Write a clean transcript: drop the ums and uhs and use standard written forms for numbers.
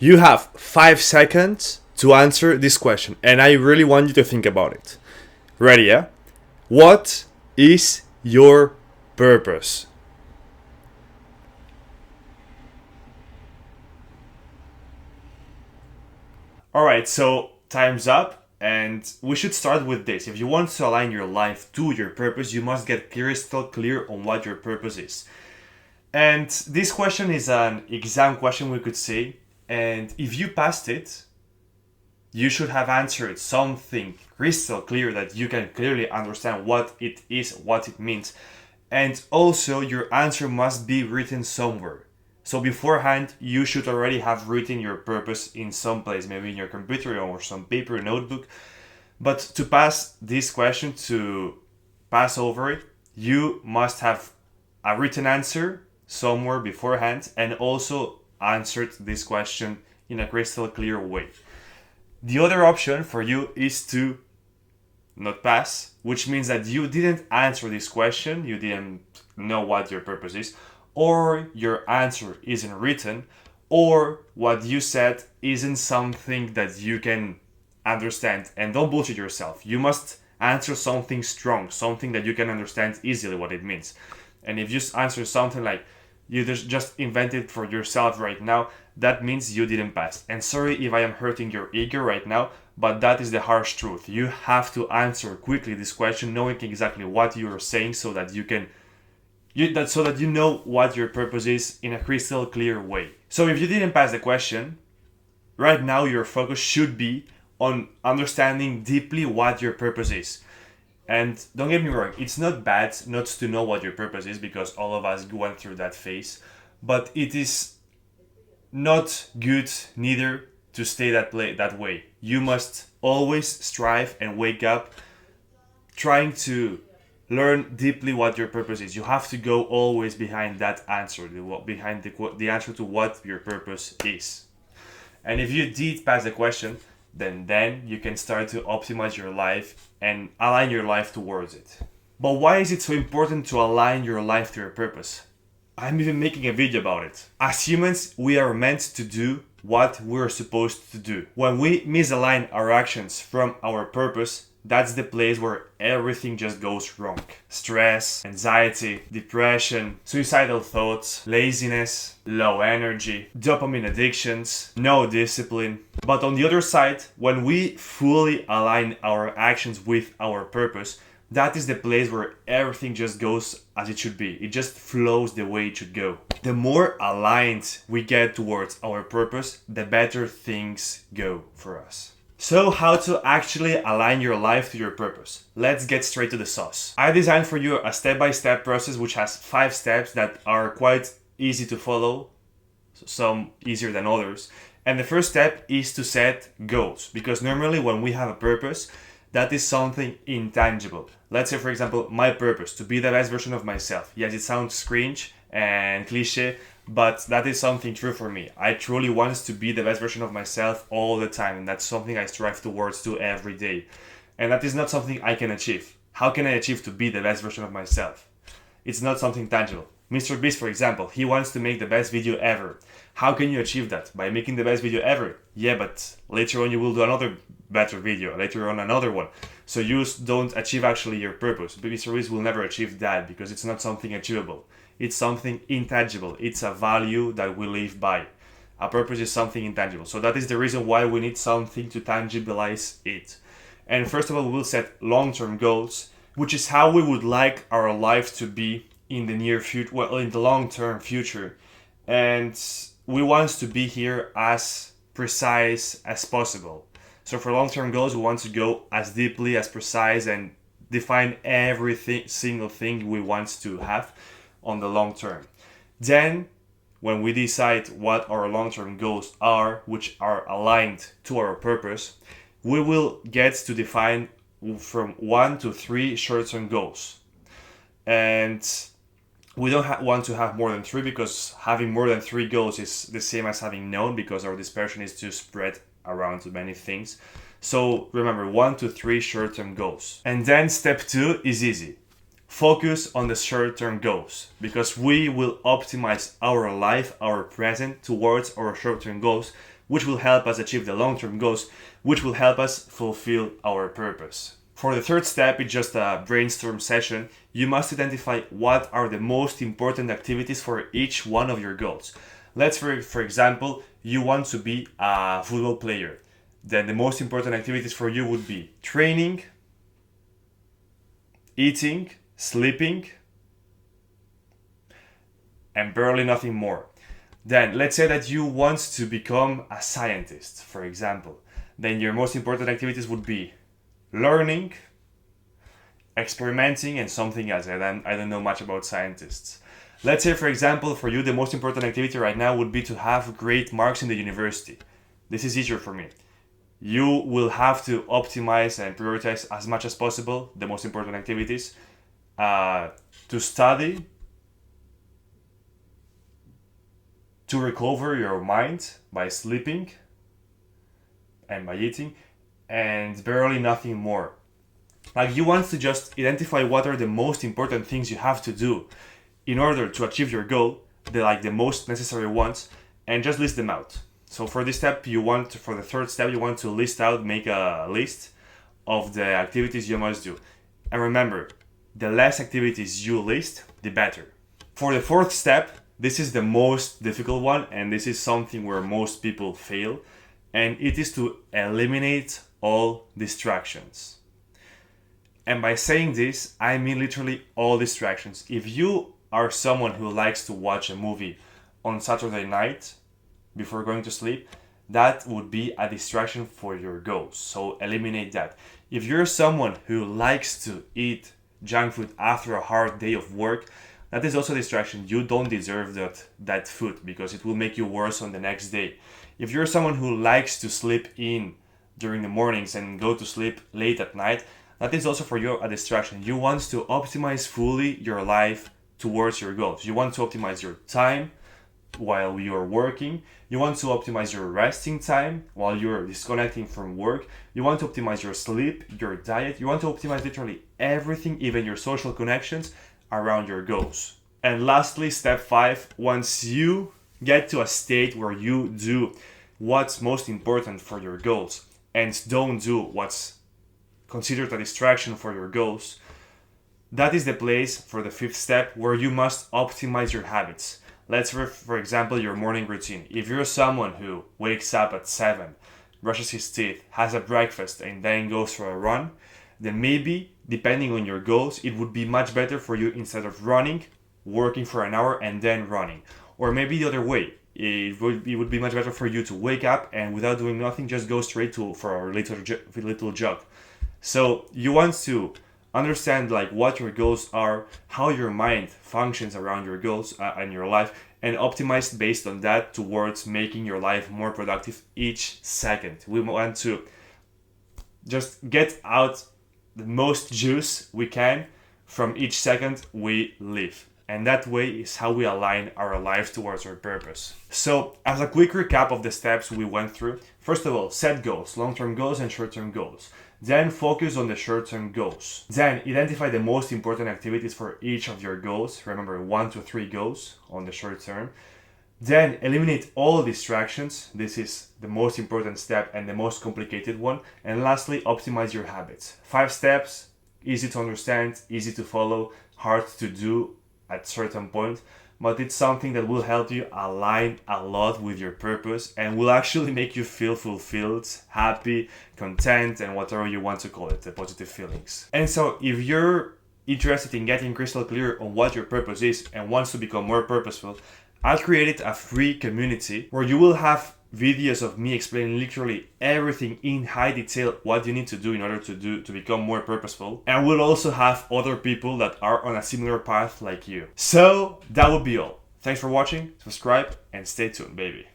You have 5 seconds to answer this question, and I really want you to think about it. Ready, yeah? What is your purpose? Alright, so time's up, and we should start with this. If you want to align your life to your purpose, you must get crystal clear on what your purpose is. And this question is an exam question, we could say. And if you passed it, you should have answered something crystal clear that you can clearly understand what it is, what it means. And also, your answer must be written somewhere. So beforehand, you should already have written your purpose in some place, maybe in your computer or some paper notebook. But to pass this question, to pass over it, you must have a written answer somewhere beforehand and also answered this question in a crystal clear way. The other option for you is to not pass, which means that you didn't answer this question, you didn't know what your purpose is, or your answer isn't written, or what you said isn't something that you can understand. And don't bullshit yourself. You must answer something strong, something that you can understand easily what it means. And if you answer something like you just invented for yourself right now, that means you didn't pass. And sorry if I am hurting your ego right now, but that is the harsh truth. You have to answer quickly this question, knowing exactly what you are saying, so that you know what your purpose is in a crystal clear way. So if you didn't pass the question, right now your focus should be on understanding deeply what your purpose is. And don't get me wrong, it's not bad not to know what your purpose is, because all of us went through that phase. But it is not good neither to stay that way. You must always strive and wake up trying to learn deeply what your purpose is. You have to go always behind that answer, behind the answer to what your purpose is. And if you did pass the question, then you can start to optimize your life and align your life towards it. But why is it so important to align your life to your purpose? I'm even making a video about it. As humans, we are meant to do what we're supposed to do. When we misalign our actions from our purpose, that's the place where everything just goes wrong. Stress, anxiety, depression, suicidal thoughts, laziness, low energy, dopamine addictions, no discipline. But on the other side, when we fully align our actions with our purpose, that is the place where everything just goes as it should be. It just flows the way it should go. The more aligned we get towards our purpose, the better things go for us. So how to actually align your life to your purpose? Let's get straight to the sauce. I designed for you a step-by-step process which has 5 steps that are quite easy to follow, some easier than others. And the first step is to set goals, because normally when we have a purpose, that is something intangible. Let's say, for example, my purpose, to be the best version of myself. Yes, it sounds cringe and cliche, but that is something true for me. I truly want to be the best version of myself all the time, and that's something I strive towards to every day. And that is not something I can achieve. How can I achieve to be the best version of myself? It's not something tangible. Mr. Beast, for example, he wants to make the best video ever. How can you achieve that? By making the best video ever? Yeah, but later on you will do another better video, later on another one. So you don't achieve actually your purpose. Mr. Beast will never achieve that because it's not something achievable. It's something intangible. It's a value that we live by. A purpose is something intangible. So that is the reason why we need something to tangibilize it. And first of all, we will set long-term goals, which is how we would like our life to be in the near future, well, in the long-term future. And we want to be here as precise as possible. So for long-term goals, we want to go as deeply as precise and define single thing we want to have on the long term. Then, when we decide what our long-term goals are, which are aligned to our purpose, we will get to define from 1 to 3 short-term goals. And we don't want to have more than 3, because having more than 3 goals is the same as having none, because our dispersion is too spread around to many things. So remember, 1 to 3 short-term goals. And then step 2 is easy. Focus on the short-term goals, because we will optimize our life, our present, towards our short-term goals which will help us achieve the long-term goals, which will help us fulfill our purpose. For the third step, it's just a brainstorm session. You must identify what are the most important activities for each one of your goals. Let's, for example, you want to be a football player. Then the most important activities for you would be training, eating, sleeping, and barely nothing more. Then let's say that you want to become a scientist, for example. Then your most important activities would be learning, experimenting, and something else. I don't know much about scientists. Let's say, for example, for you, the most important activity right now would be to have great marks in the university. This is easier for me. You will have to optimize and prioritize as much as possible the most important activities to study, to recover your mind by sleeping and by eating, and barely nothing more. Like, you want to just identify what are the most important things you have to do in order to achieve your goal, the most necessary ones, and just list them out. So for this step, for the third step, you want to make a list of the activities you must do. And remember, the less activities you list, the better. For the fourth step, this is the most difficult one, and this is something where most people fail, and it is to eliminate all distractions. And by saying this, I mean literally all distractions. If you are someone who likes to watch a movie on Saturday night before going to sleep, that would be a distraction for your goals. So eliminate that. If you're someone who likes to eat junk food after a hard day of work, that is also a distraction. You don't deserve that food because it will make you worse on the next day. If you're someone who likes to sleep in during the mornings and go to sleep late at night, that is also for you a distraction. You want to optimize fully your life towards your goals. You want to optimize your time while you're working. You want to optimize your resting time while you're disconnecting from work. You want to optimize your sleep, your diet. You want to optimize literally everything, even your social connections, around your goals. And lastly, step 5, once you get to a state where you do what's most important for your goals and don't do what's considered a distraction for your goals, that is the place for the 5th step, where you must optimize your habits. Let's for example, your morning routine. If you're someone who wakes up at 7, brushes his teeth, has a breakfast, and then goes for a run, then maybe, depending on your goals, it would be much better for you, instead of running, working for an hour and then running. Or maybe the other way. It would be much better for you to wake up and without doing nothing, just go straight for a little jog. So you want to understand what your goals are, how your mind functions around your goals and your life, and optimize based on that towards making your life more productive each second. We want to just get out the most juice we can from each second we live. And that way is how we align our life towards our purpose. So, as a quick recap of the steps we went through, first of all, set goals, long-term goals and short-term goals. Then focus on the short-term goals. Then identify the most important activities for each of your goals. Remember, 1 to 3 goals on the short term. Then eliminate all distractions. This is the most important step and the most complicated one. And lastly, optimize your habits. 5 steps, easy to understand, easy to follow, hard to do at certain point, but it's something that will help you align a lot with your purpose and will actually make you feel fulfilled, happy, content, and whatever you want to call it, the positive feelings. And so if you're interested in getting crystal clear on what your purpose is and wants to become more purposeful, I created a free community where you will have videos of me explaining literally everything in high detail, what you need to do in order to become more purposeful. And we'll also have other people that are on a similar path like you. So that would be all. Thanks for watching, subscribe, and stay tuned, baby.